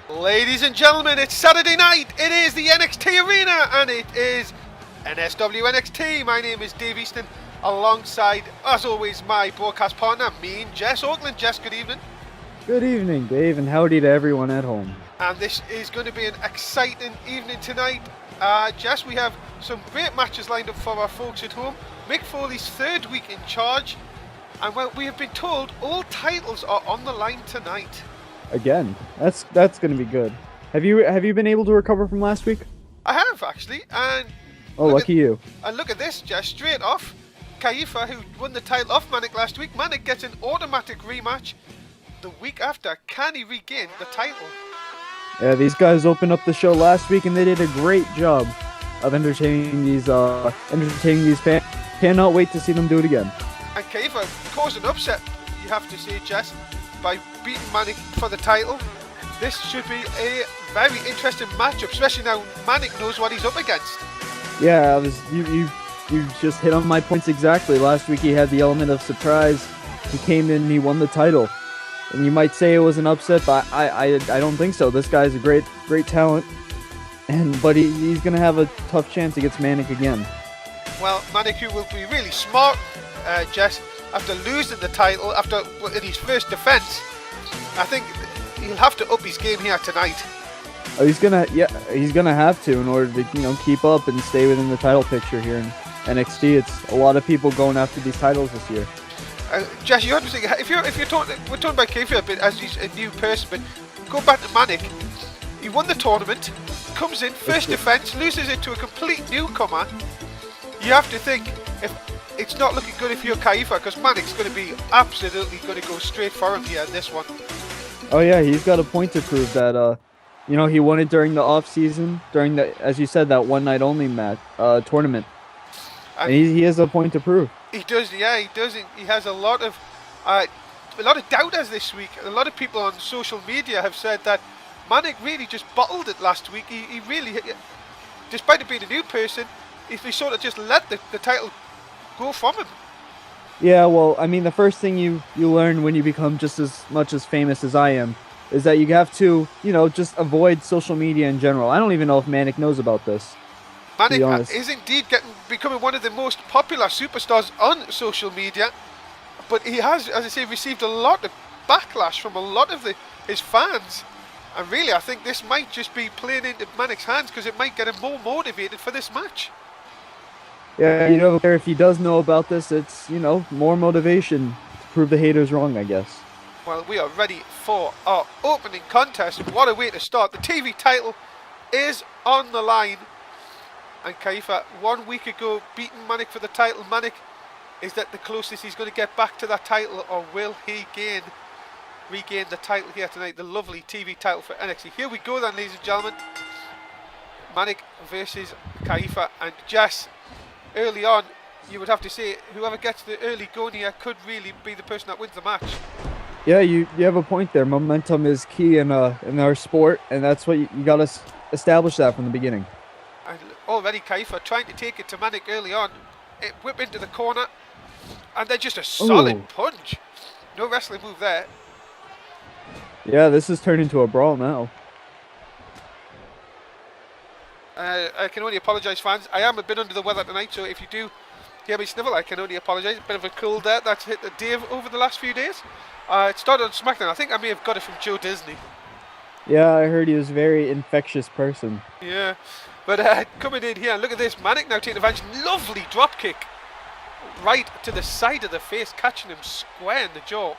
Ladies and gentlemen, it's Saturday night. It is the NXT Arena and it is NSW NXT. My name is Dave Easton, alongside, as always, my broadcast partner, me and Jess Okerlund. Jess, good evening. Good evening, Dave, and howdy to everyone at home. And this is going to be an exciting evening tonight. Jess, we have some great matches lined up for our folks at home. Mick Foley's third week in charge. And well, we have been told all titles are on the line tonight. Again, that's going to be good. Have you been able to recover from last week? I have, actually, and lucky you. And look at this, Jess, straight off. Kaifa, who won the title off Manic last week, Manic gets an automatic rematch the week after. Can he regain the title? Yeah, these guys opened up the show last week and they did a great job of entertaining these fans. Cannot wait to see them do it again. And Kaifa caused an upset, you have to say, Jess, by beating Manic for the title. This should be a very interesting matchup, especially now Manic knows what he's up against. Yeah, you just hit on my points exactly. Last week he had the element of surprise. He came in and he won the title. And you might say it was an upset, but I don't think so. This guy's a great talent, but he's going to have a tough chance against Manic again. Well, Manic, who will be really smart, Jess, after losing the title, in his first defence, I think he'll have to up his game here tonight. Oh, he's gonna have to in order to keep up and stay within the title picture here in NXT. It's a lot of people going after these titles this year. Jess, you have to think, we're talking about Kaifa a bit as he's a new person, but go back to Manic. He won the tournament, comes in first defence, loses it to a complete newcomer. You have to think, if it's not looking good if you're Kaifa, because Manic's going to be absolutely going to go straight for him here in this one. Oh yeah, he's got a point to prove that. He won it during the off season, during the, as you said, that one night only match tournament, and he has a point to prove. He does, yeah, he does. He has a lot of doubters this week. A lot of people on social media have said that Manic really just bottled it last week. He really, despite it being a new person, he sort of just let the title go from him. Yeah, well, I mean, the first thing you learn when you become just as much as famous as I am is that you have to, just avoid social media in general. I don't even know if Manic knows about this. Manic is indeed becoming one of the most popular superstars on social media, but he has, as I say, received a lot of backlash from a lot of his fans. And really, I think this might just be playing into Manic's hands because it might get him more motivated for this match. Yeah, if he does know about this, it's, more motivation to prove the haters wrong, I guess. Well, we are ready for our opening contest. What a way to start. The TV title is on the line. And Kaifa, 1 week ago, beating Manic for the title. Manic, is that the closest he's going to get back to that title, or will he regain the title here tonight, the lovely TV title for NXT? Here we go then, ladies and gentlemen. Manic versus Kaifa. And Jess, early on, you would have to say whoever gets the early going here could really be the person that wins the match. Yeah, you have a point there. Momentum is key in our sport, and that's what you got to establish that from the beginning. And already Kaifa trying to take it to Manic early on. It whip into the corner, and then just a solid punch. No wrestling move there. Yeah, this has turned into a brawl now. I can only apologise, fans. I am a bit under the weather tonight, so if you do hear me snivel, I can only apologise. A bit of a cold there that's hit the Dave over the last few days. It started on SmackDown. I think I may have got it from Joe Disney. Yeah, I heard he was a very infectious person. Yeah, but coming in here, look at this. Manic now taking advantage. Lovely drop kick right to the side of the face, catching him square in the jaw.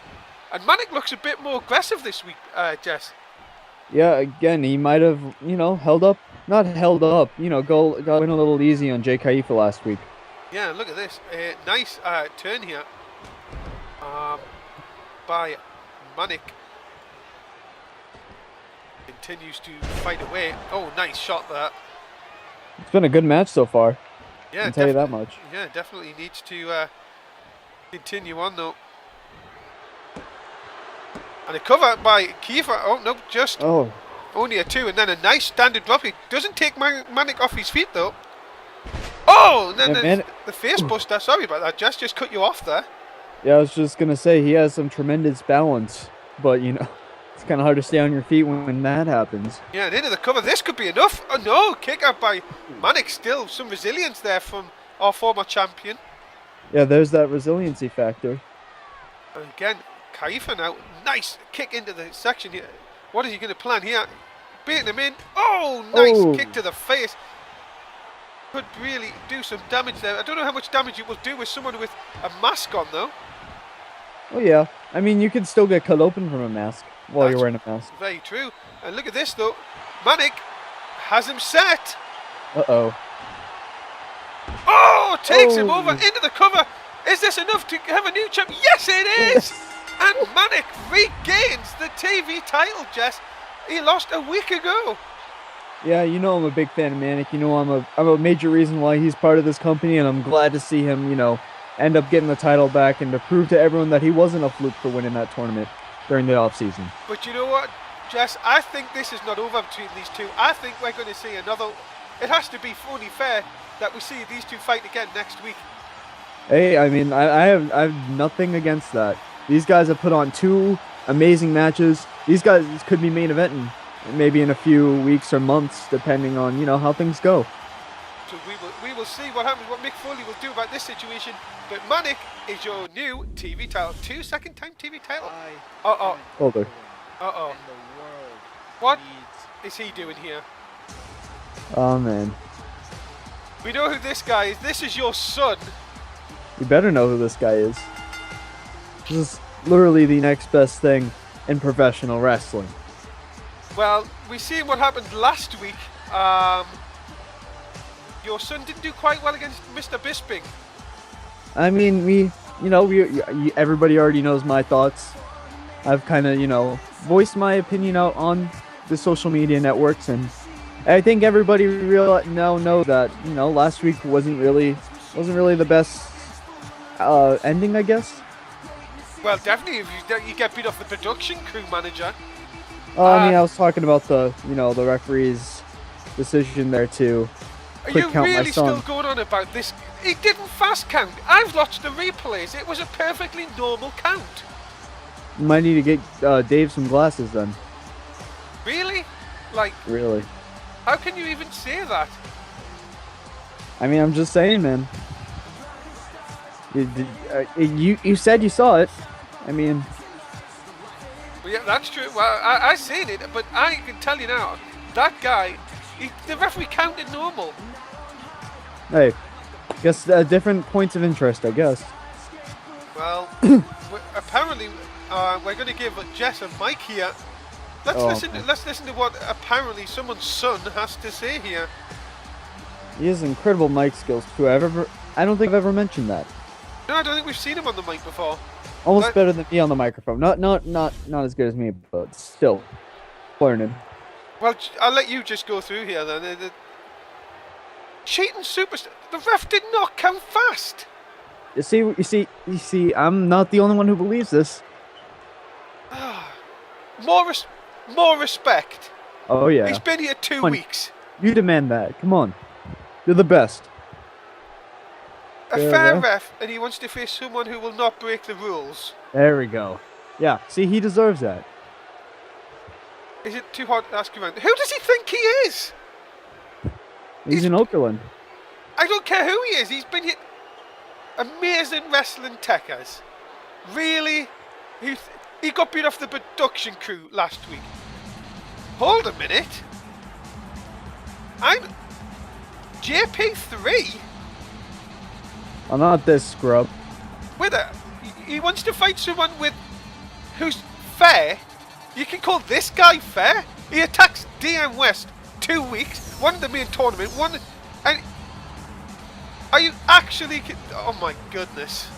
And Manic looks a bit more aggressive this week, Jess. Yeah, again, he might have, held up. Not held up, go in a little easy on Jay Kaifa last week. Yeah, look at this. Nice turn here by Manic. Continues to fight away. Oh, nice shot there. It's been a good match so far. Yeah, I can tell you that much. Yeah, definitely needs to continue on though. And a cover by Kaifa. Oh, no, just only a 2, and then a nice standard drop. He doesn't take Manic off his feet though. Oh, and then the face buster. Sorry about that, Jess. Just cut you off there. Yeah, I was just going to say, he has some tremendous balance, but, It's kind of hard to stay on your feet when that happens. Yeah, and into the cover. This could be enough. Oh no, kick out by Manic. Still some resilience there from our former champion. Yeah, there's that resiliency factor. And again, Kaifa now. Nice kick into the section here. What is he going to plan here? Baiting him in. Oh, nice kick to the face. Could really do some damage there. I don't know how much damage it will do with someone with a mask on, though. Oh, yeah. I mean, you could still get cut open from a mask while you're wearing a mask. Very true. And look at this, though. Manic has him set. Uh-oh. Oh, takes him over into the cover. Is this enough to have a new champ? Yes, it is. And Manic regains the TV title, Jess. He lost a week ago. Yeah, you know I'm a big fan of Manic. You know I'm a major reason why he's part of this company, and I'm glad to see him, end up getting the title back and to prove to everyone that he wasn't a fluke for winning that tournament during the off-season. But you know what, Jess? I think this is not over between these two. I think we're going to see another. It has to be only fair that we see these two fight again next week. Hey, I mean, I have nothing against that. These guys have put on 2 amazing matches. These guys could be main eventing maybe in a few weeks or months, depending on how things go. So we will see what happens, what Mick Foley will do about this situation. But Manic is your new TV title, 2 second-time TV title. Older. What is he doing here? Oh man. We know who this guy is. This is your son. You better know who this guy is. This is literally the next best thing in professional wrestling. Well, we see what happened last week. Your son didn't do quite well against Mr. Bisping. I mean, everybody already knows my thoughts. I've kind of, voiced my opinion out on the social media networks, and I think everybody know that, last week wasn't really the best ending, I guess. Well, definitely if you get beat off the production crew manager. I was talking about the referee's decision there to quick count my son. Are you really still going on about this? He didn't fast count. I've watched the replays. It was a perfectly normal count. You might need to get Dave some glasses then. Really? Really? How can you even say that? I mean, I'm just saying, man. You said you saw it. I mean... Well, yeah, that's true. Well, I seen it, but I can tell you now, that guy, the referee counted normal. Hey, guess different points of interest, I guess. Well, apparently, we're going to give Jess a mic here. Let's listen to what apparently someone's son has to say here. He has incredible mic skills too. I don't think I've ever mentioned that. No, I don't think we've seen him on the mic before. Almost better than me on the microphone. Not as good as me, but still learning. Well, I'll let you just go through here then. The cheating superstar. The ref did not count fast. You see. I'm not the only one who believes this. More respect. Oh yeah. He's been here 2 weeks. You demand that. Come on. You're the best. A fair ref, and he wants to face someone who will not break the rules. There we go. Yeah, see, he deserves that. Is it too hard to ask around? Who does he think he is? He's in Okerlund. I don't care who he is. He's been here. Amazing wrestling techers. Really? He got beat off the production crew last week. Hold a minute. I'm JP3. I'm not this scrub. He wants to fight someone who's fair. You can call this guy fair? He attacks DM West 2 weeks, won the main tournament, and are you actually? Oh my goodness!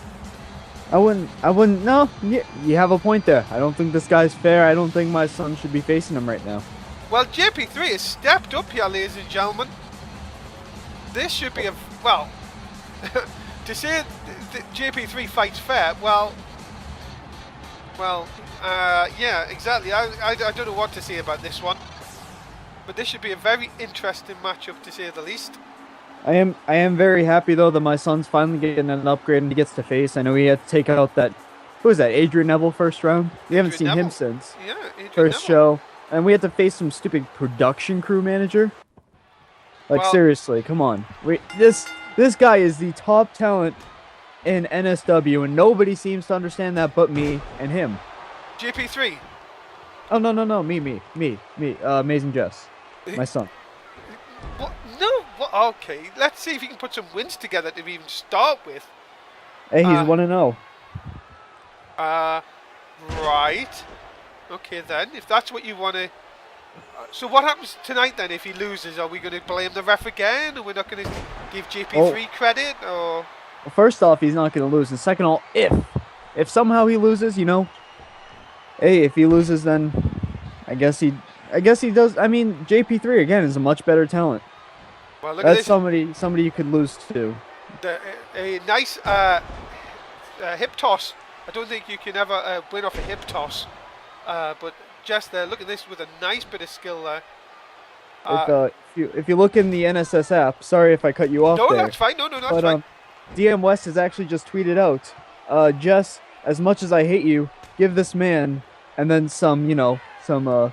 I wouldn't. No, you have a point there. I don't think this guy's fair. I don't think my son should be facing him right now. Well, JP3 has stepped up here, ladies and gentlemen. This should be to say that JP3 fights fair, yeah, exactly. I don't know what to say about this one, but this should be a very interesting matchup to say the least. I am very happy though that my son's finally getting an upgrade and he gets to face. I know he had to take out that who was that? Adrian Neville first round. We haven't seen Neville. him since Yeah, Adrian first Neville. show, and we had to face some stupid production crew manager. Like Well- seriously, come on. This guy is the top talent in NSW, and nobody seems to understand that but me and him. GP3. Oh no, me, Amazing Jess, my son. What? No. What? Okay. Let's see if he can put some wins together to even start with. Hey, he's 1-0. Right. Okay then. If that's what you want to. So what happens tonight then if he loses? Are we going to blame the ref again, or we're not going to give GP3 credit, or? Well, first off, he's not going to lose, and second of all, if somehow he loses, you know, hey, if he loses, then I guess he does. I mean, JP3 again is a much better talent. Well, look That's at this. somebody you could lose to. A nice hip toss. I don't think you can ever win off a hip toss. But just there, look at this with a nice bit of skill there. If you look in the NSS app, sorry if I cut you off No, there. that's fine. No, that's But fine. DM West has actually just tweeted out, Jess, as much as I hate you, give this man, and then some, you know, some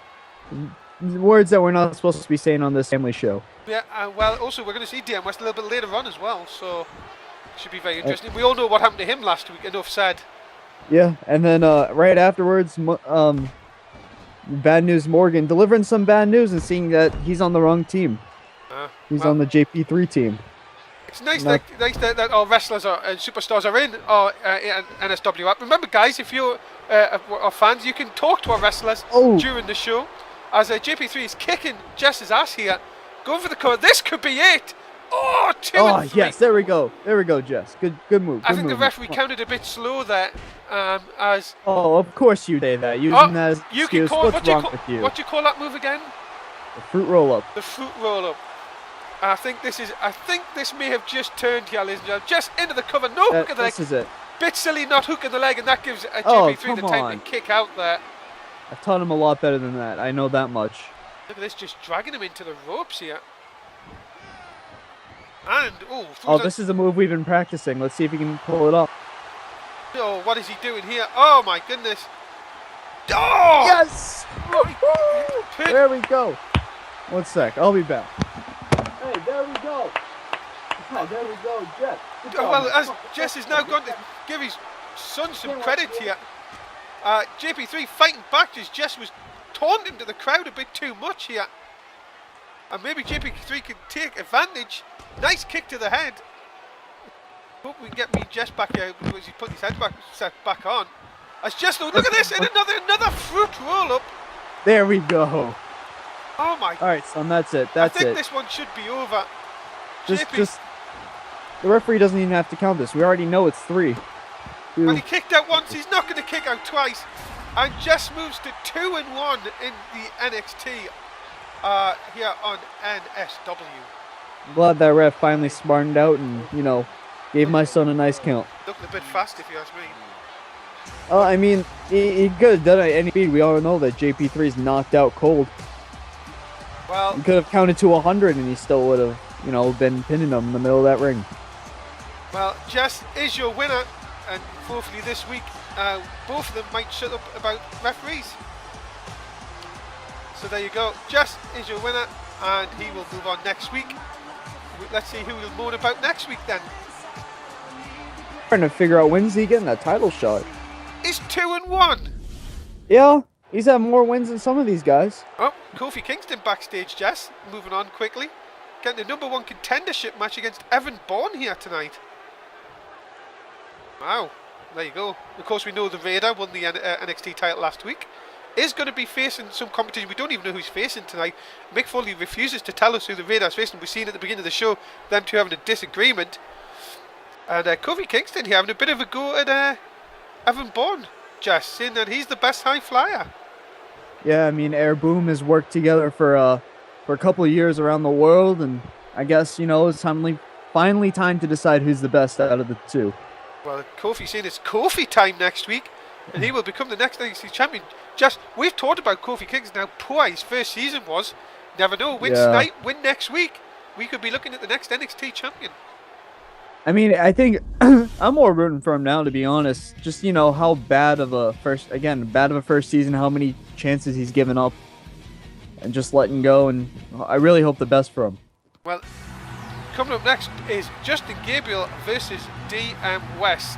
words that we're not supposed to be saying on this family show. Yeah, well, also we're going to see DM West a little bit later on as well, so it should be very interesting. We all know what happened to him last week, enough said. Yeah, and then right afterwards, Bad News Morgan delivering some bad news and seeing that he's on the wrong team. He's on the JP3 team. It's nice that our wrestlers and superstars are in our NSW app. Remember, guys, if you're our fans, you can talk to our wrestlers during the show. As JP3 is kicking Jess's ass here, going for the cover. This could be it. Oh, 2 and 3. Yes, there we go, Jess. Good move. I think the referee counted a bit slow there. As of course you say that. Using that as you excuse. can call What's wrong with you? what do you call that move again? The fruit roll up. The fruit roll up. I think this may have just turned here, ladies and gentlemen. Just into the cover. No hook of the leg. This is it. Bit silly, not hooking the leg, and that gives JP3 come the time on. to kick out there. I've taught him a lot better than that. I know that much. Look at this, just dragging him into the ropes here. And this is a move we've been practicing. Let's see if he can pull it off. Oh, what is he doing here? Oh my goodness! Oh Yes! There we go. 1 sec, I'll be back. Hey, there we go. There we go, Jess. Well, as Jess is now going to give his son some credit here. JP3 fighting back as Jess was taunting to the crowd a bit too much here. And maybe JP3 can take advantage. Nice kick to the head. Hope we can get me Jess back here because he's putting his head back on. As Jess, look at this, and another fruit roll up. There we go. Oh my! All right, son, that's it. I think this one should be over. Just the referee doesn't even have to count this. We already know it's 3. Well, he kicked out once. He's not going to kick out twice. And Jess moves to 2-1 in the NXT here on NSW. I'm glad that ref finally smartened out and, you know, gave my son a nice count. Looking a bit fast, if you ask me. I mean, he could have done it at any speed. We all know that JP3's knocked out cold. Well, he could have counted to 100 and he still would have, you know, been pinning him in the middle of that ring. Well, Jess is your winner, and hopefully this week both of them might shut up about referees. So there you go. Jess is your winner, and he will move on next week. Let's see who we'll moan about next week then. Trying to figure out when's he getting that title shot. He's 2-1. Yeah, he's had more wins than some of these guys. Oh, Kofi Kingston backstage, Jess. Moving on quickly. Getting the #1 contendership match against Evan Bourne here tonight. Wow, there you go. Of course, we know the Raider won the NXT title last week. Is going to be facing some competition. We don't even know who he's facing tonight. Mick Foley refuses to tell us who the Raider is facing. We've seen at the beginning of the show them two having a disagreement. And Kofi Kingston here having a bit of a go at Evan Bourne, Jess, saying that he's the best high flyer. Yeah, I mean, Air Boom has worked together for a couple of years around the world, and I guess, you know, it's finally time to decide who's the best out of the two. Well, Kofi's saying it's Kofi time next week, and he will become the next NXT champion. Just, we've talked about Kofi Kingston, how poor his first season was. Never know, win tonight, win next week. We could be looking at the next NXT champion. I mean, I think I'm more rooting for him now, to be honest. Just how bad of a first season, how many chances he's given up, and just letting go. And I really hope the best for him. Well, coming up next is Justin Gabriel versus DM West.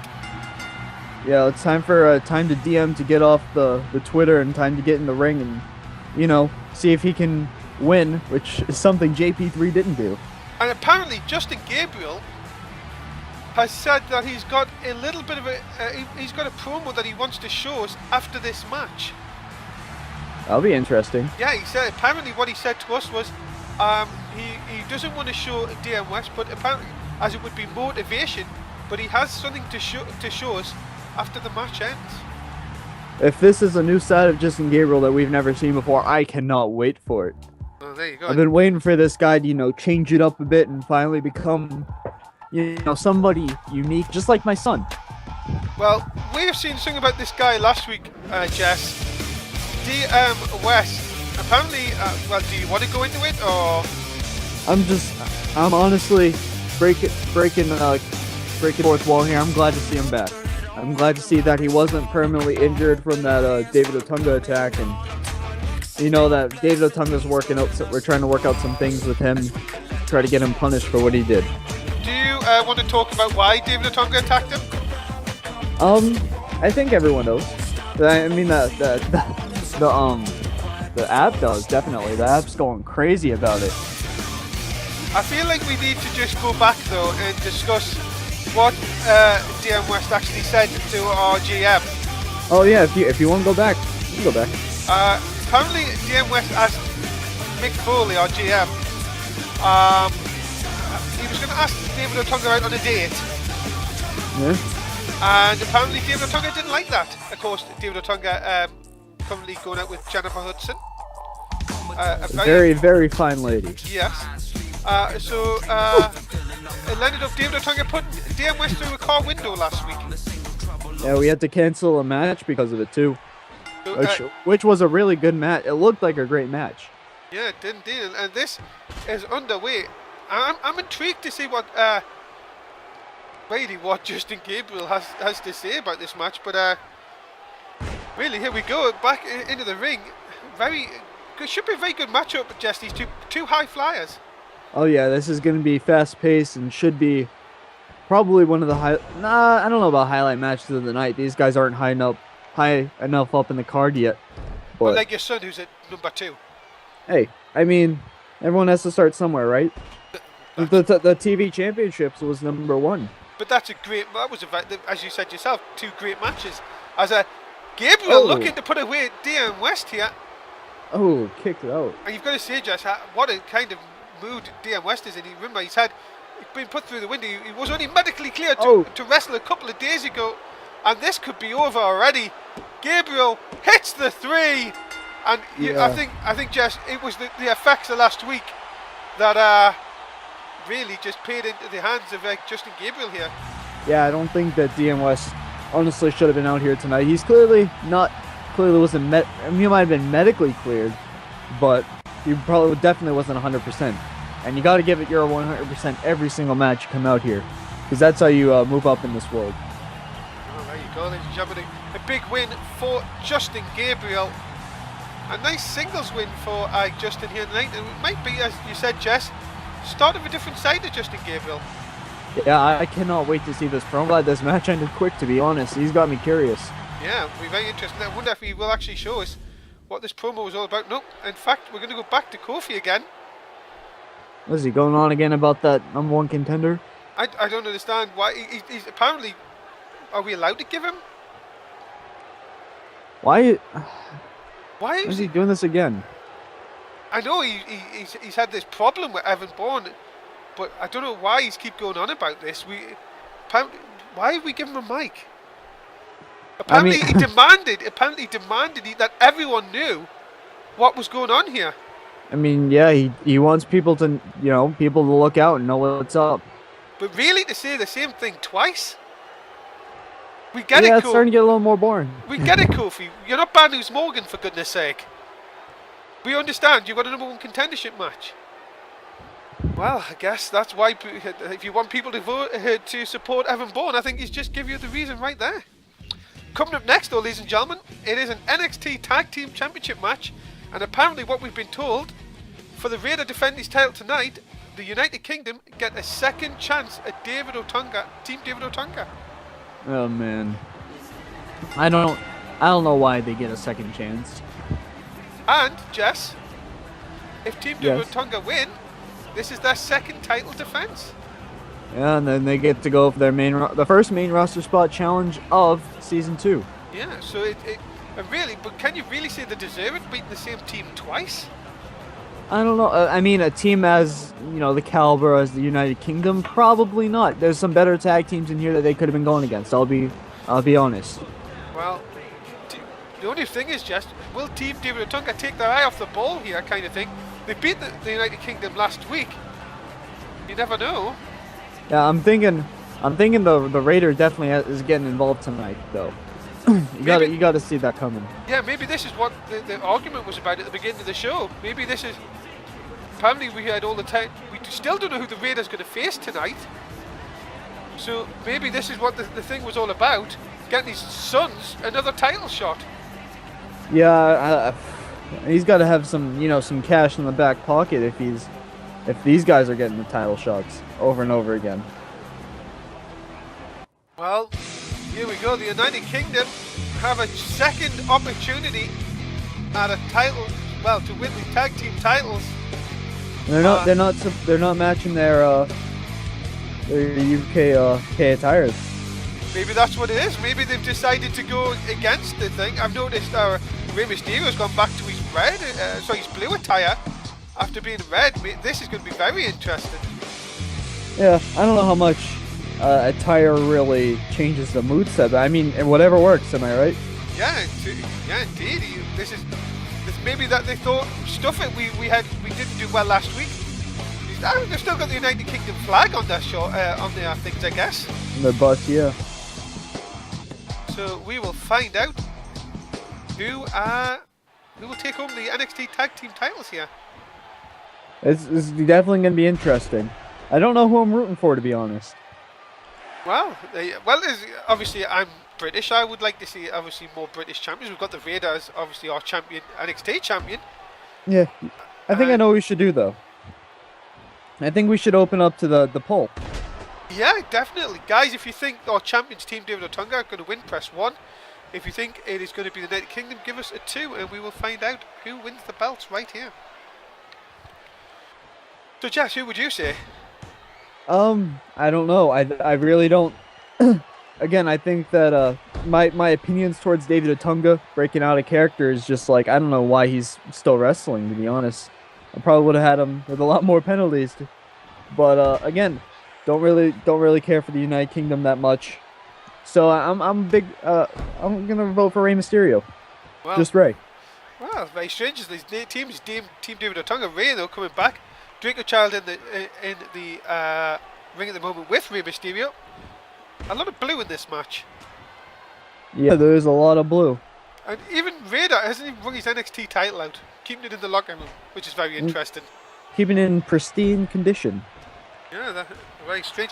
Yeah, it's time for time to DM to get off the Twitter and time to get in the ring and see if he can win, which is something JP3 didn't do. And apparently Justin Gabriel has said that he's got a little bit of he's got a promo that he wants to show us after this match. That'll be interesting. Yeah, he said, apparently what he said to us was he doesn't want to show DM West, but apparently as it would be motivation, but he has something to show us after the match ends. If this is a new side of Justin Gabriel that we've never seen before, I cannot wait for it. Oh, there you go. I've been waiting for this guy to change it up a bit and finally become somebody unique, just like my son. Well, we have seen something about this guy last week, Jess. DM West. Apparently, do you want to go into it, or? I'm honestly breaking fourth wall here. I'm glad to see him back. I'm glad to see that he wasn't permanently injured from that David Otunga attack, and that David Otunga's working out. So we're trying to work out some things with him, try to get him punished for what he did. Do you want to talk about why David Otunga attacked him? I think everyone knows. I mean, the app does, definitely. The app's going crazy about it. I feel like we need to just go back though and discuss what DM West actually said to our GM. Oh yeah, if you want to go back, you can go back. Apparently DM West asked Mick Foley, our GM, he was going to ask David Otunga out on a date. Yeah. And apparently David Otunga didn't like that. Of course, David Otunga currently going out with Jennifer Hudson. A very, very fine lady. Yes. So it ended up David Otunga putting DM West through a car window last week. Yeah, we had to cancel a match because of it too. So, which was a really good match. It looked like a great match. Yeah, it did indeed. And this is underway. I'm intrigued to see what Justin Gabriel has to say about this match. But really, here we go, back into the ring. Should be a very good matchup, Jess. These two high flyers. Oh yeah, this is going to be fast paced and should be probably one of the I don't know about highlight matches of the night. These guys aren't high enough up in the card yet. But, well, like your son, who's at number 2. Hey, I mean, everyone has to start somewhere, right? The TV Championships was number 1. But that was as you said yourself, 2 great matches. As Gabriel looking to put away DM West here. Oh, kicked it out. And you've got to say, Jess, what a kind of mood DM West is in. Remember, he's been put through the window. He was only medically cleared to wrestle a couple of days ago, and this could be over already. Gabriel hits the 3, and I think Jess, it was the effects of last week that really just played into the hands of Justin Gabriel here. Yeah, I don't think that DM West honestly should have been out here tonight. He's clearly wasn't he might have been medically cleared, but he definitely wasn't 100%. And you got to give it your 100% every single match you come out here, because that's how you move up in this world. Oh, there you go, ladies and gentlemen. A big win for Justin Gabriel. A nice singles win for Justin here tonight. And it might be, as you said, Jess, start of a different side of Justin Gabriel. Yeah, I cannot wait to see this promo. I'm glad this match ended quick, to be honest. He's got me curious. Yeah, it'll be very interesting. I wonder if he will actually show us what this promo was all about. No, in fact, we're going to go back to Kofi again. Is he going on again about that number 1 contender? I don't understand why. He's apparently... Are we allowed to give him? Why is he doing this again? I know he's had this problem with Evan Bourne, but I don't know why he's keep going on about this. Why have we given him a mic? Apparently he demanded that everyone knew what was going on here. I mean, yeah, he wants people to look out and know what's up. But really, to say the same thing twice? We get it, Yeah, Kofi. it's starting to get a little more boring. We get it, Kofi. You're not Bad News Morgan, for goodness sake. We understand you've got a number 1 contendership match. Well, I guess that's why if you want people to vote to support Evan Bourne, I think he's just give you the reason right there. Coming up next, though, ladies and gentlemen, it is an NXT Tag Team Championship match, and apparently what we've been told, for the Raider defending his title tonight, the United Kingdom get a second chance at David Otunga, Team David Otunga. Oh man, I don't know why they get a second chance. And Jess, if Team David Yes. Otunga win, this is their second title defense. Yeah, and then they get to go for their the first main roster spot challenge of season 2. Yeah, so it really, but can you really say they deserve it, beating the same team twice? I don't know. I mean, a team as the caliber as the United Kingdom, probably not. There's some better tag teams in here that they could have been going against. I'll be honest. Well, the only thing is, just will Team David Otunga take their eye off the ball here, kind of thing? They beat the United Kingdom last week. You never know. Yeah, I'm thinking the Raider definitely is getting involved tonight, though. you got to see that coming. Yeah, maybe this is what the argument was about at the beginning of the show. Maybe this is. Apparently, we had all the time. We still don't know who the Raiders going to face tonight. So maybe this is what the thing was all about: getting his sons another title shot. Yeah, he's got to have some cash in the back pocket if these guys are getting the title shots over and over again. Well, here we go. The United Kingdom have a second opportunity at a title. Well, to win the tag team titles. They're not matching their UK attires. Maybe that's what it is. Maybe they've decided to go against the thing. I've noticed Rey Mysterio's gone back to his his blue attire after being red. This is going to be very interesting. Yeah, I don't know how much attire really changes the mood set, but I mean, whatever works. Am I right? Yeah, indeed. This maybe that they thought stuff it. We didn't do well last week. They've still got the United Kingdom flag on their on their things, I guess. The bus, yeah. So we will find out who will take home the NXT Tag Team titles here. It's definitely going to be interesting. I don't know who I'm rooting for, to be honest. Well, obviously I'm British. I would like to see obviously more British champions. We've got the Raiders, obviously our champion, NXT champion. Yeah, I think I know what we should do though. I think we should open up to the poll. Yeah, definitely. Guys, if you think our champions Team David Otunga are going to win, press 1. If you think it is going to be the United Kingdom, give us a 2 and we will find out who wins the belts right here. So Jess, who would you say? I don't know. I really don't. Again, I think that my opinions towards David Otunga breaking out of character is just like, I don't know why he's still wrestling, to be honest. I probably would have had him with a lot more penalties. But again, don't really care for the United Kingdom that much. So I'm big. I'm gonna vote for Rey Mysterio. Well, just Rey. Well, very strange. These teams, Team David Otunga, Rey though coming back. Draco Child in the ring at the moment with Rey Mysterio. A lot of blue in this match. Yeah, there is a lot of blue. And even Raider hasn't even rung his NXT title out, keeping it in the locker room, which is very interesting. Keeping it in pristine condition. Yeah, that's very strange.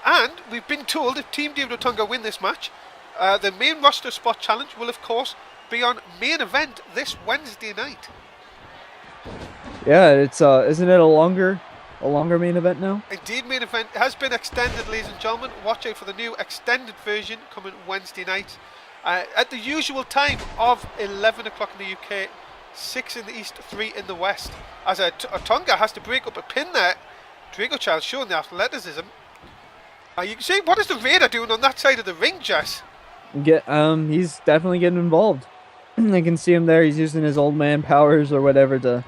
And we've been told if Team David Otunga win this match, the main roster spot challenge will of course be on main event this Wednesday night. Yeah, it's isn't it a longer main event now? Indeed, main event has been extended, ladies and gentlemen. Watch out for the new extended version coming Wednesday night at the usual time of 11 o'clock in the UK, 6 in the East, 3 in the West. As Otunga has to break up a pin there. Draco Child showing the athleticism. You can see, what is the Raider doing on that side of the ring, Jess? He's definitely getting involved. I can see him there. He's using his old man powers or whatever to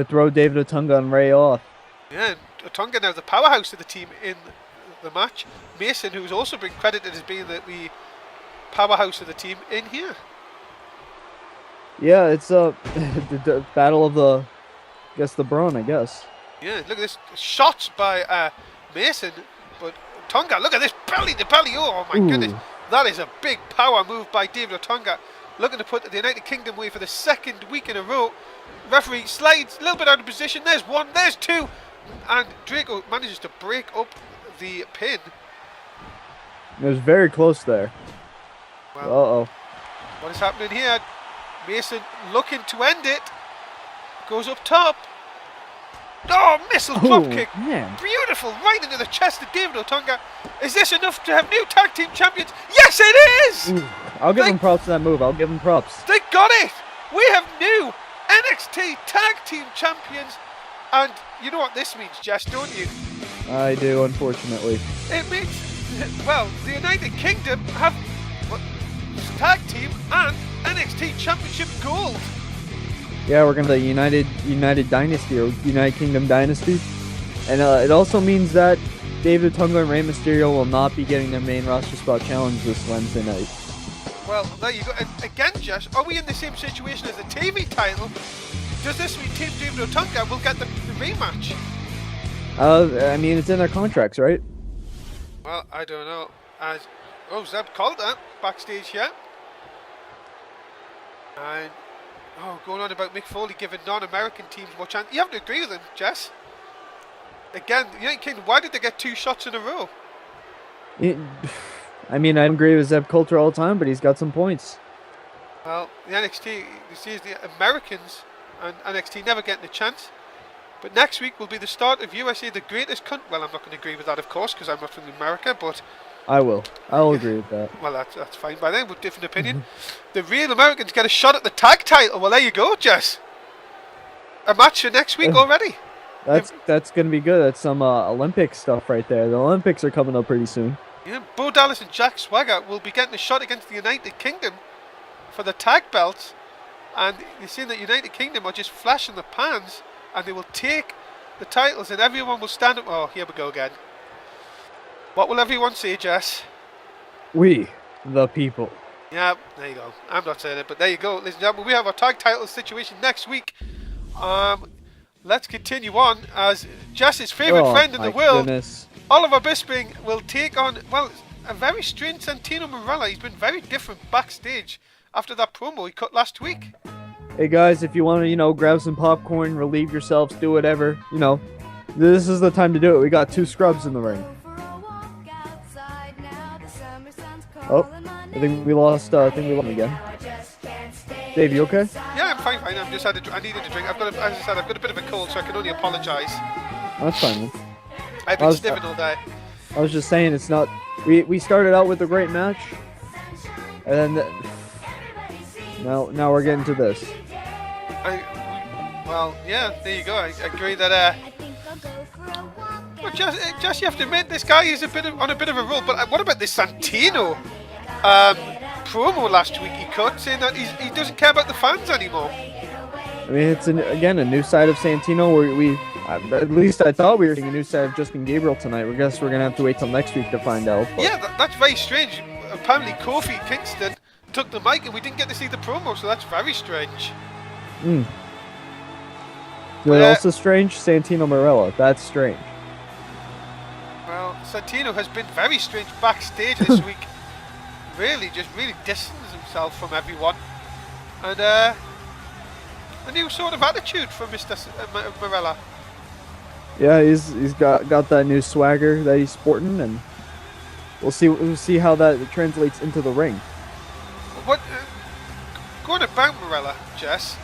throw David Otunga and Rey off. Yeah, and Otunga now the powerhouse of the team in the match. Mason, who's also been credited as being the powerhouse of the team in here. Yeah, it's the battle of the brawn, I guess. Yeah, look at this shots by Mason, but Otunga, look at this belly to belly. Oh my goodness, that is a big power move by David Otunga, looking to put the United Kingdom away for the second week in a row. Referee slides a little bit out of position. There's one, there's two. and Draco manages to break up the pin. It was very close there. Well, Uh-oh. what is happening here? Mason looking to end it. Goes up top. Oh, missile drop kick. Man. Beautiful, right into the chest of David Otunga. Is this enough to have new tag team champions? Yes, it is! Ooh. I'll give him props to that move. I'll give him props. They got it! We have new NXT tag team champions. And you know what this means, Jess, don't you? I do, unfortunately. It means, well, the United Kingdom have tag team and NXT Championship gold. Yeah, we're gonna the United Dynasty or United Kingdom Dynasty, and it also means that David Otunga and Rey Mysterio will not be getting their main roster spot challenge this Wednesday night. Well, there you go. And again, Jess, are we in the same situation as the TV title? Does this mean Team David Otunga will get the rematch? I mean, it's in their contracts, right? Well, I don't know. Zeb called that backstage here. And going on about Mick Foley giving non-American teams more chance. You have to agree with him, Jess. Again, the United Kingdom, why did they get 2 shots in a row? I mean, I agree with Zeb Coulter all the time, but he's got some points. Well, the NXT, you see, the Americans and NXT never getting a chance. But next week will be the start of USA, the greatest country. Well, I'm not going to agree with that, of course, because I'm not from America, but... I will. I'll agree with that. Well, that's fine by then, with different opinion. The real Americans get a shot at the tag title. Well, there you go, Jess. A match for next week already. That's going to be good. That's some Olympic stuff right there. The Olympics are coming up pretty soon. Yeah, Bo Dallas and Jack Swagger will be getting a shot against the United Kingdom for the tag belts. And you see that United Kingdom are just flashing the pans, and they will take the titles, and everyone will stand up. Oh, here we go again. What will everyone say, Jess? We, the people. Yeah, there you go. I'm not saying it, but there you go. Ladies and gentlemen, we have our tag title situation next week. Let's continue on as Jess's favourite friend in the world, goodness. Oliver Bisping, will take on, well, a very strange Santino Marella. He's been very different backstage after that promo he cut last week. Hey guys, if you want to, grab some popcorn, relieve yourselves, do whatever, this is the time to do it. We got 2 scrubs in the ring. Oh, I think we lost him again. Dave, you okay? Yeah, I'm fine. I needed a drink. As I said, I've got a bit of a cold, so I can only apologise. That's fine, man. I've been sniffing all day. I was just saying, it's not... We started out with a great match, and then... Now we're getting to this. Well, yeah, there you go. I agree that... Well, Jess, you have to admit, this guy is on a bit of a roll, but what about this Santino promo last week he cut, saying that he doesn't care about the fans anymore? I mean, it's, again, a new side of Santino where at least I thought we were seeing a new side of Justin Gabriel tonight. I guess we're going to have to wait till next week to find out. But. Yeah, that's very strange. Apparently Kofi Kingston took the mic and we didn't get to see the promo, so that's very strange. You know what else is strange? Santino Marella. That's strange. Well, Santino has been very strange backstage this week. Really distanced himself from everyone. And a new sort of attitude from Mr. Marella. Yeah, he's got that new swagger that he's sporting, and we'll see how that translates into the ring. What going about Marella, Jess?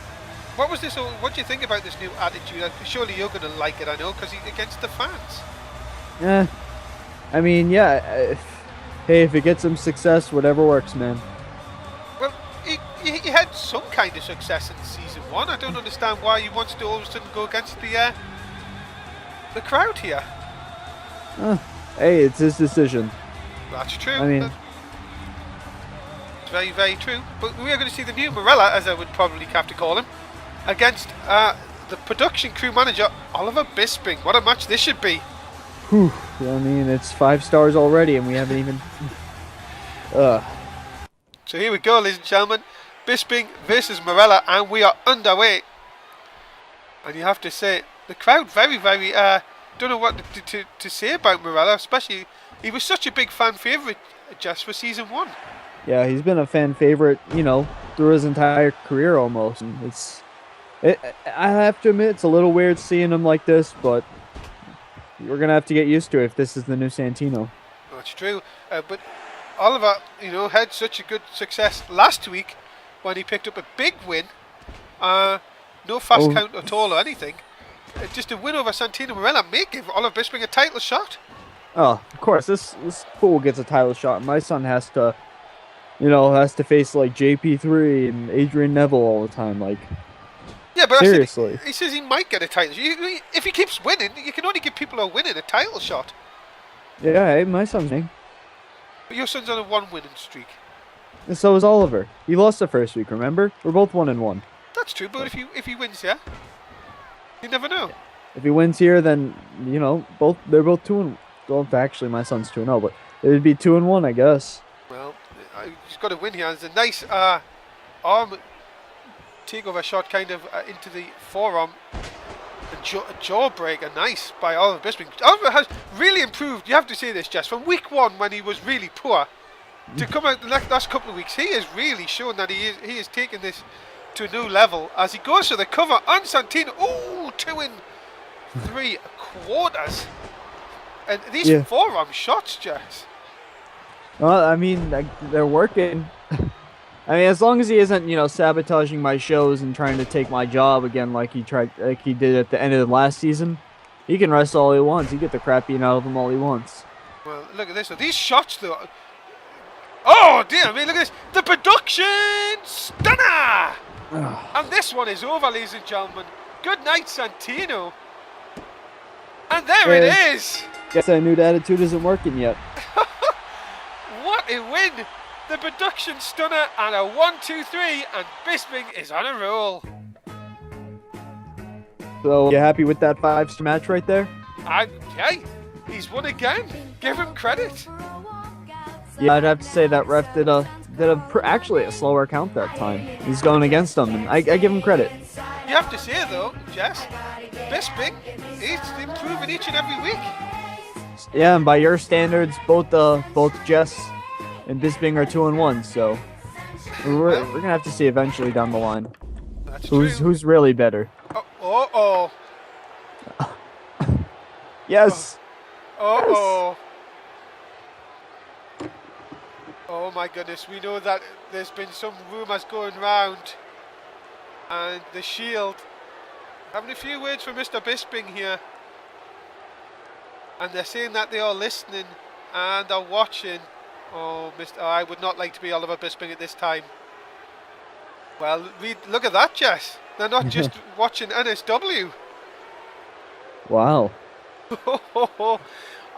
What was this? What do you think about this new attitude? Surely you're going to like it, I know, because he's against the fans. Yeah, I mean, yeah. Hey, if it gets him success, whatever works, man. Well, he had some kind of success in season 1. I don't understand why he wants to all of a sudden go against the crowd here. Hey, it's his decision. That's true. I mean, it's very, very true. But we are going to see the new Marella, as I would probably have to call him, against the production crew manager, Oliver Bisping. What a match this should be. Whew. I mean, it's 5 stars already, and we haven't even... So here we go, ladies and gentlemen. Bisping versus Marella, and we are underway. And you have to say, the crowd very, very... don't know what to say about Marella, especially... He was such a big fan favourite just for season 1. Yeah, he's been a fan favourite, through his entire career almost. And I have to admit, it's a little weird seeing him like this, but... we're gonna have to get used to it if this is the new Santino. That's true. But Oliver, had such a good success last week when he picked up a big win. No fast count at all or anything. Just a win over Santino Marella may give Oliver Bisping a title shot. Oh, of course, this fool gets a title shot. My son has to, face like JP3 and Adrian Neville all the time. Like, yeah, but seriously, he says he might get a title. If he keeps winning, you can only give people who are winning a title shot. Yeah, hey, my son's name. But your son's on a 1-winning streak. And so is Oliver. He lost the first week. Remember? We're both 1-1. That's true, but if he wins, yeah, you never know. If he wins here, then they're both 2-1. Well, actually, my son's 2-0, but it'd be 2-1, I guess. Well, he's got to win here. It's a nice arm takeover shot, kind of into the forearm. A jawbreaker, nice by Oliver Bisping. Oliver has really improved. You have to say this, Jess. From week 1, when he was really poor, to come out the last couple of weeks, he has really shown that he is taking this to a new level as he goes for the cover on Santino. Ooh, 2 in 3 quarters. And these forearm shots, Jess. Well, I mean, they're working. I mean, as long as he isn't, sabotaging my shows and trying to take my job again, like he did at the end of the last season, he can wrestle all he wants. He get the crap beaten out of him all he wants. Well, look at this. These shots, though. Oh dear! I mean, look at this. The production stunner. And this one is over, ladies and gentlemen. Good night, Santino. And there it is. Guess I knew the attitude isn't working yet. What a win! The production stunner and a 1-2-3, and Bisping is on a roll. So, you happy with that 5-star match right there? Hey, he's won again. Give him credit. Yeah, I'd have to say that ref did actually a slower count that time. He's going against him, and I give him credit. You have to say though, Jess, Bisping is improving each and every week. Yeah, and by your standards, both Jess and Bisping are 2-1, so we're gonna have to see eventually down the line. That's who's really better. Oh. Yes. Oh. Oh my goodness, we know that there's been some rumours going round, and the Shield having a few words for Mr. Bisping here, and they're saying that they are listening and are watching. I would not like to be Oliver Bisping at this time. Well, look at that, Jess. They're not just watching NSW. Wow.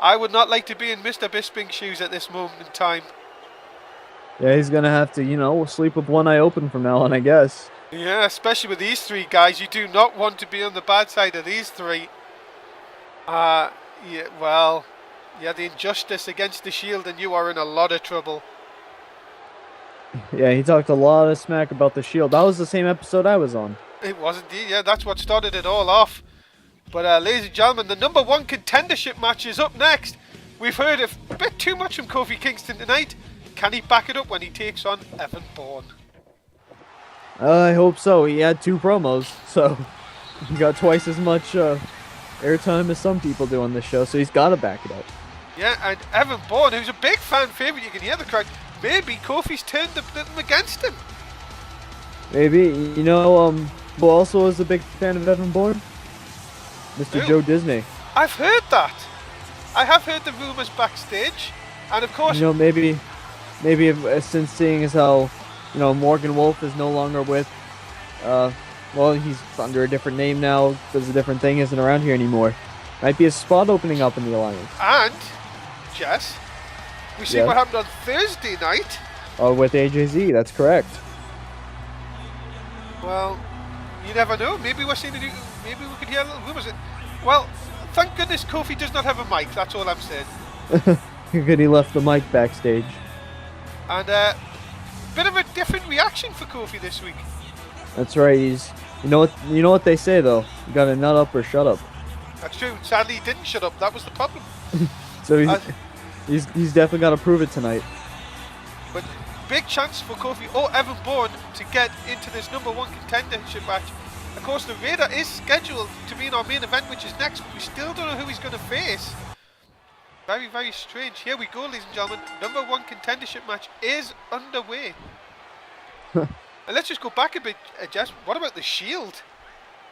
I would not like to be in Mr. Bisping's shoes at this moment in time. Yeah, he's gonna have to, sleep with one eye open from now on, I guess. Yeah, especially with these 3 guys. You do not want to be on the bad side of these 3. The injustice against the Shield, and you are in a lot of trouble. Yeah, he talked a lot of smack about the Shield. That was the same episode I was on. It was indeed, yeah, that's what started it all off. But ladies and gentlemen, the number 1 contendership match is up next. We've heard a bit too much from Kofi Kingston tonight. Can he back it up when he takes on Evan Bourne? I hope so. He had 2 promos, so he got twice as much airtime as some people do on this show, so he's got to back it up. Yeah, and Evan Bourne, who's a big fan favourite, you can hear the crowd. Maybe Kofi's turned them against him. Maybe. Who also is a big fan of Evan Bourne? Mr. Joe Disney. I've heard that. I have heard the rumours backstage, and of course... maybe since seeing as how, Morgan Wolf is no longer with, he's under a different name now, does a different thing, isn't around here anymore. Might be a spot opening up in the Alliance. And, Jess, we see what happened on Thursday night. Oh, with AJZ, that's correct. Well, you never know. Maybe we're seeing maybe we could hear a little rumours. Well, thank goodness Kofi does not have a mic, that's all I'm saying. Good he left the mic backstage. And bit of a different reaction for Kofi this week. That's right. He's you know what they say though. You got to nut up or shut up. That's true. Sadly, he didn't shut up. That was the problem. So he's definitely got to prove it tonight. But big chance for Kofi or Evan Bourne to get into this number 1 contendership match Of course, the Raider is scheduled to be in our main event, which is next. We still don't know who he's going to face. Very, very strange. Here we go, ladies and gentlemen. #1 contendership match is underway. And let's just go back a bit, Jess. What about the Shield?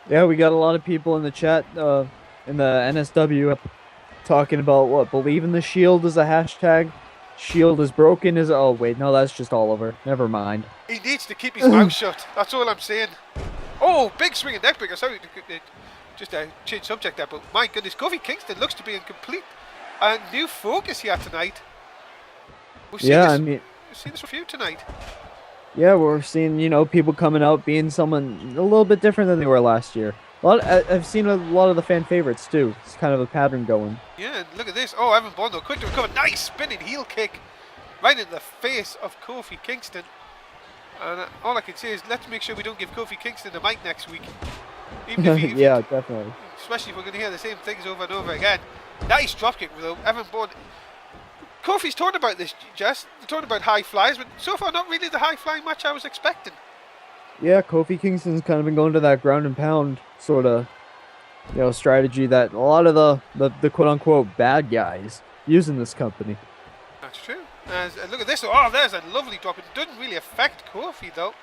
Yeah, we got a lot of people in the chat, in the NSW, talking about what, believe in the Shield is a hashtag. Shield is broken is, oh wait, no, that's just Oliver. Never mind. He needs to keep his mouth shut. That's all I'm saying. Oh, big swinging neck breaker. Sorry, just change subject there, but my goodness, Kofi Kingston looks to be in complete new focus here tonight. We've seen this review tonight. Yeah, we're seeing, you know, people coming out being someone a little bit different than they were last year. I've seen a lot of the fan favorites too. It's kind of a pattern going. Yeah, and look at this. Oh, Evan Bourne though, quick to recover. Nice spinning heel kick right in the face of Kofi Kingston. And all I can say is let's make sure we don't give Kofi Kingston the mic next week. Even if yeah, definitely. Especially if we're going to hear the same things over and over again. Nice dropkick though, Evan Bourne. Kofi's talking about this, Jess. They're talking about high flyers, but so far not really the high flying match I was expecting. Yeah, Kofi Kingston's kind of been going to that ground and pound sort of, you know, strategy that a lot of the quote unquote bad guys use in this company. That's true. Look at this. Oh, there's a lovely drop. It doesn't really affect Kofi though.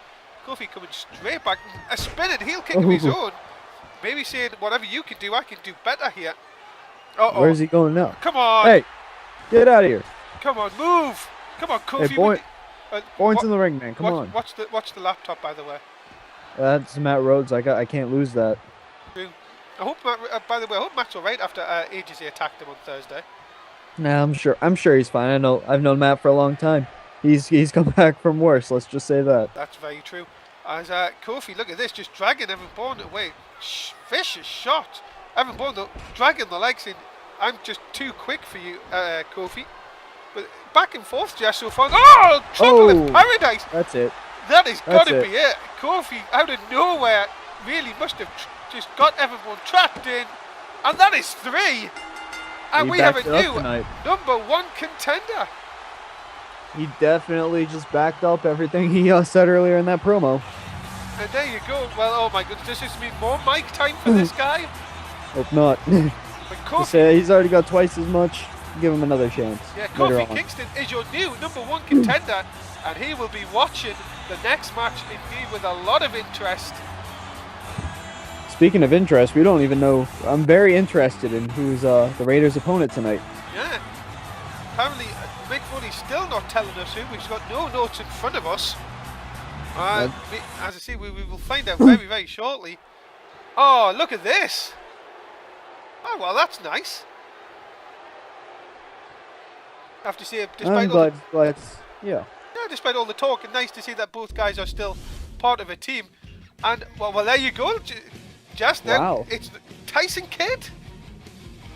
Kofi coming straight back. A spinning heel kick of his own. Maybe saying whatever you can do, I can do better here. Uh-oh. Where's he going now? Come on. Hey, get out of here. Come on, move. Come on, Kofi. Hey, Bourne's in the ring, man. Come on. Watch the laptop, by the way. That's Matt Rhodes. I can't lose that. True. I hope Matt, by the way, I hope Matt's alright after AJC attacked him on Thursday. Nah, I'm sure he's fine. I've known Matt for a long time. He's come back from worse. Let's just say that. That's very true. As Kofi, look at this, just dragging Evan Bourne away. Vicious shot. Evan Bourne though, dragging the legs in. I'm just too quick for you, Kofi. But back and forth, Jess, so far. Oh, trouble in paradise. That's it. That has got to be it. Kofi, out of nowhere, really must have just got Evan Bourne trapped in. And that is 3. And we have a new #1 contender. He definitely just backed up everything he said earlier in that promo. And there you go. Well, oh my goodness, does this mean more mic time for this guy? Hope not. But Kofi, he's already got twice as much. Give him another chance. Yeah, Kofi Kingston is your new #1 contender, and he will be watching the next match indeed with a lot of interest. Speaking of interest, we don't even know. I'm very interested in who's the Raiders' opponent tonight. Yeah. Apparently, Mick Foley's still not telling us who. We've got no notes in front of us. As I say, we will find out very, very shortly. Oh, look at this. Oh, well, that's nice. I have to say, despite all the talk, it's nice to see that both guys are still part of a team. And, well there you go. Just now, it's Tyson Kidd.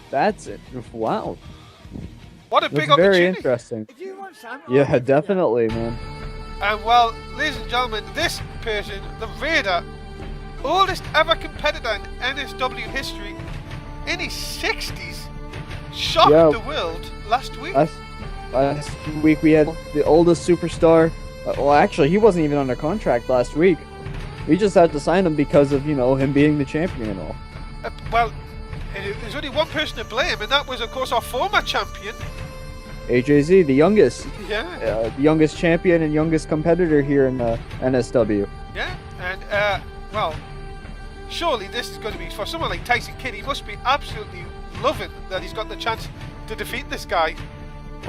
That's it. Wow. What a big opportunity. Very interesting. Yeah, definitely, man. And well, ladies and gentlemen, this person, the Raider, oldest ever competitor in NSW history, in his 60s, shocked the world last week. Last week we had the oldest superstar. Well, actually, he wasn't even under contract last week. We just had to sign him because of, you know, him being the champion and all. Well, there's only one person to blame, and that was, of course, our former champion. AJZ, the youngest. Yeah. The youngest champion and youngest competitor here in the NSW. Yeah, and, well, surely this is going to be, for someone like Tyson Kidd, he must be absolutely loving that he's got the chance to defeat this guy.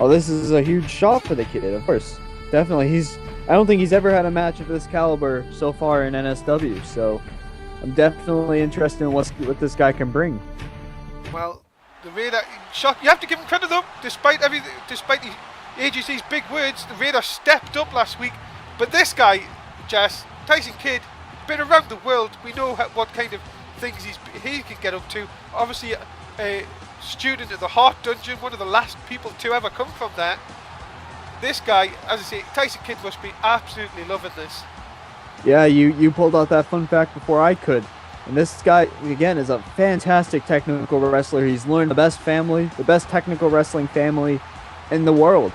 Oh, this is a huge shock for the kid, of course. Definitely, I don't think he's ever had a match of this caliber so far in NSW, so I'm definitely interested in what this guy can bring. Well, the Raider, shock. You have to give him credit though, despite the AGC's big words, the Raider stepped up last week. But this guy, Jess, Tyson Kidd, been around the world. We know what kind of things he can get up to. Obviously, a student of the Heart Dungeon, one of the last people to ever come from there. This guy, as I say, Tyson Kidd must be absolutely loving this. Yeah, you pulled out that fun fact before I could. And this guy, again, is a fantastic technical wrestler. He's learned the best technical wrestling family in the world.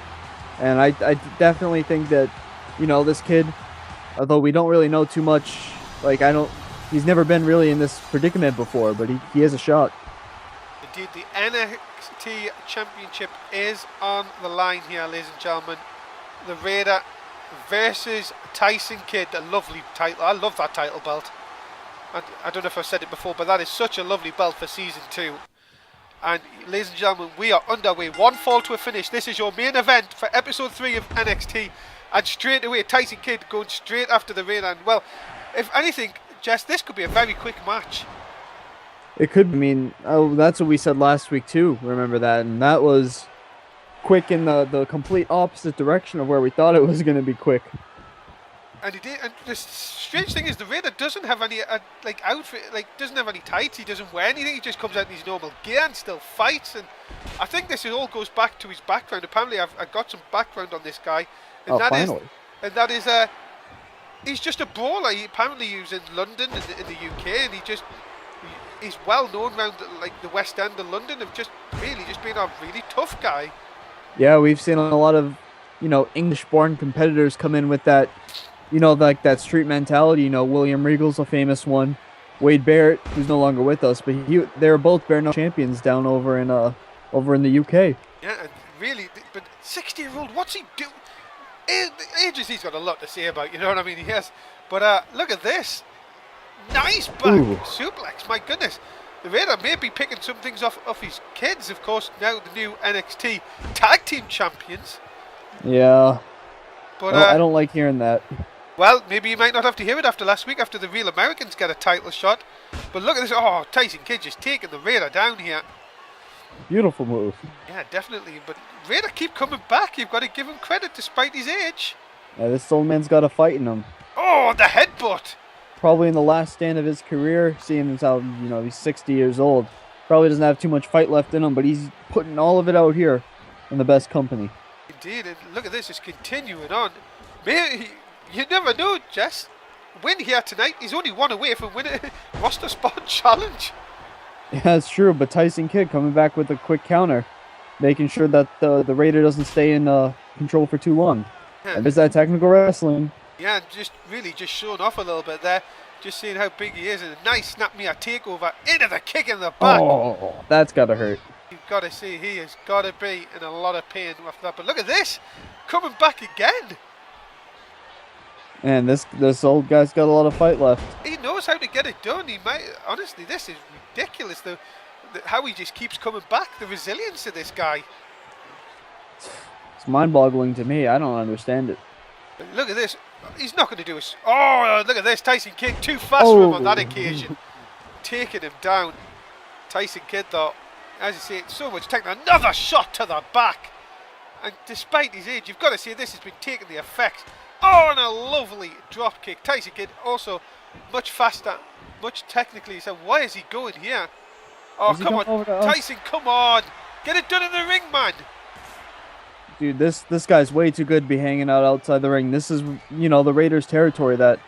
And I definitely think that, you know, this kid, although we don't really know too much, like, he's never been really in this predicament before, but he has a shot. Indeed, the NXT Championship is on the line here, ladies and gentlemen. The Raider versus Tyson Kidd, a lovely title. I love that title belt. I don't know if I've said it before, but that is such a lovely belt for season 2. And ladies and gentlemen, we are underway. One fall to a finish. This is your main event for episode 3 of NXT. And straight away, Tyson Kidd going straight after the Raider. And well, if anything, Jess, this could be a very quick match. It could. I mean, that's what we said last week too. Remember that? And that was quick in the complete opposite direction of where we thought it was going to be quick. And he did. And the strange thing is, the Raider doesn't have any like outfit, like doesn't have any tights. He doesn't wear anything. He just comes out in his normal gear and still fights. And I think this all goes back to his background. Apparently, I've got some background on this guy. And finally. That is he's just a brawler. Apparently, he was in London in the UK, and he's well known around like the West End of London of just being a really tough guy. Yeah, we've seen a lot of English-born competitors come in with that. Like that street mentality. William Regal's a famous one. Wade Barrett, who's no longer with us, but they were both bare-knuckle champions down over in the UK. Yeah, and really, but 60-year-old, what's he do? Ages he's got a lot to say about. You know what I mean? He has. But look at this, nice back suplex. My goodness, the Raider may be picking some things off his kids. Of course, now the new NXT Tag Team Champions. Yeah, but I don't like hearing that. Well, maybe you might not have to hear it after last week, after the Real Americans get a title shot. But look at this. Oh, Tyson Kidd just taking the Raider down here. Beautiful move. Yeah, definitely. But Raider keep coming back. You've got to give him credit despite his age. Yeah, this old man's got a fight in him. Oh, the headbutt. Probably in the last stand of his career, seeing as how, he's 60 years old. Probably doesn't have too much fight left in him, but he's putting all of it out here in the best company. Indeed, and look at this, it's continuing on. You never know, Jess. Win here tonight. He's only one away from winning roster spot challenge. Yeah, it's true, but Tyson Kidd coming back with a quick counter, making sure that the Raider doesn't stay in control for too long. Yeah. And there's that technical wrestling. Yeah, just showing off a little bit there. Just seeing how big he is, and a nice snap me a takeover into the kick in the back. Oh, that's gotta hurt. You've got to see he has got to be in a lot of pain after that. But look at this, coming back again. And this old guy's got a lot of fight left. He knows how to get it done. He might honestly, this is ridiculous. How he just keeps coming back. The resilience of this guy. It's mind-boggling to me. I don't understand it. But look at this. He's not going to do it. Oh, look at this. Tyson Kidd too fast for him on that occasion. Taking him down. Tyson Kidd, though, as you say, so much taking another shot to the back. And despite his age, you've got to say this has been taking the effect. Oh, and a lovely drop kick. Tyson Kidd also much faster, much technically. So why is he going here? Oh, come on. Tyson, come on. Get it done in the ring, man. Dude, this guy's way too good to be hanging out outside the ring. This is, the Raiders' territory that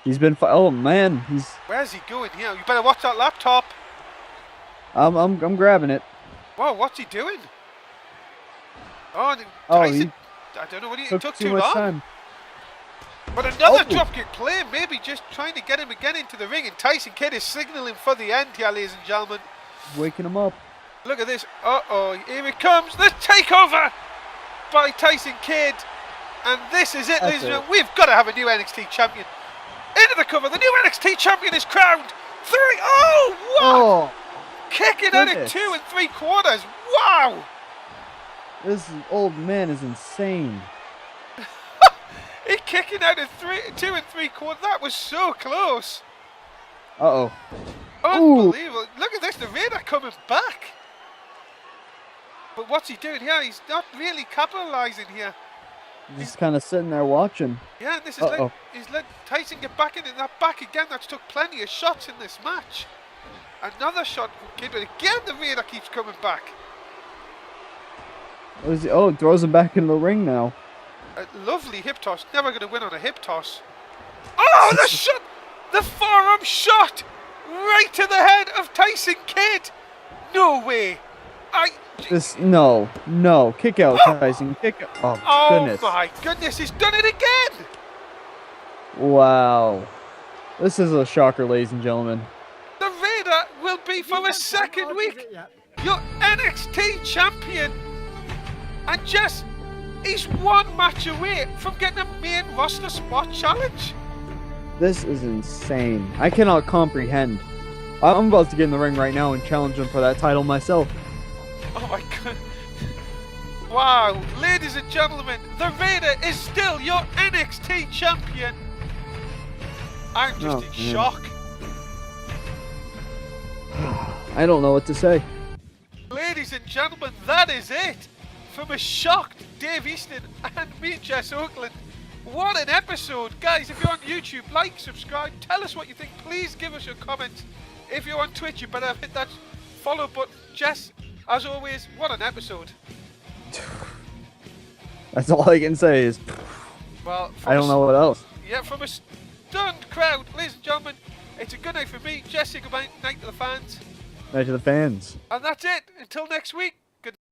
he's been. Oh man, Where's he going here? You better watch that laptop. I'm grabbing it. Whoa, what's he doing? Oh, Tyson. I don't know what he took too long. Time. But another dropkick play, maybe just trying to get him again into the ring. And Tyson Kidd is signaling for the end here, ladies and gentlemen. Waking him up. Look at this. Uh-oh, here it comes. The takeover by Tyson Kidd. And this is it, ladies and gentlemen. We've got to have a new NXT champion. Into the cover. The new NXT champion is crowned. 3. Oh, what? Oh, kicking out at 2 3/4. Wow. This old man is insane. He kicking out at 2 3/4. That was so close. Uh-oh. Unbelievable. Ooh. Look at this. The Raider coming back. But what's he doing here? He's not really capitalizing here. He's kind of sitting there watching. Yeah, and this is he's let Tyson get back in that back again. That's took plenty of shots in this match. Another shot from Kidd, but again the Raider keeps coming back. What is he? Oh, throws him back in the ring now. A lovely hip toss. Never going to win on a hip toss. Oh, the shot! The forearm shot! Right to the head of Tyson Kidd! No way! No. Kick out, Tyson. Kick out. Oh, goodness. Oh, my goodness. He's done it again! Wow. This is a shocker, ladies and gentlemen. The Raider will be for a second week your NXT Champion. And Jess, he's one match away from getting a main roster spot challenge. This is insane. I cannot comprehend. I'm about to get in the ring right now and challenge him for that title myself. Oh my god. Wow, ladies and gentlemen, the Raider is still your NXT Champion. I'm just in shock. I don't know what to say. Ladies and gentlemen, that is it. From a shocked Dave Easton and me, Jess Okerlund. What an episode. Guys, if you're on YouTube, like, subscribe, tell us what you think. Please give us your comments. If you're on Twitch, you better hit that follow button. Jess, as always, what an episode. That's all I can say is, well, I don't know what else. Yeah, from a stunned crowd, ladies and gentlemen, it's a good night for me. Jesse, goodbye night to the fans. Night to the fans. And that's it. Until next week.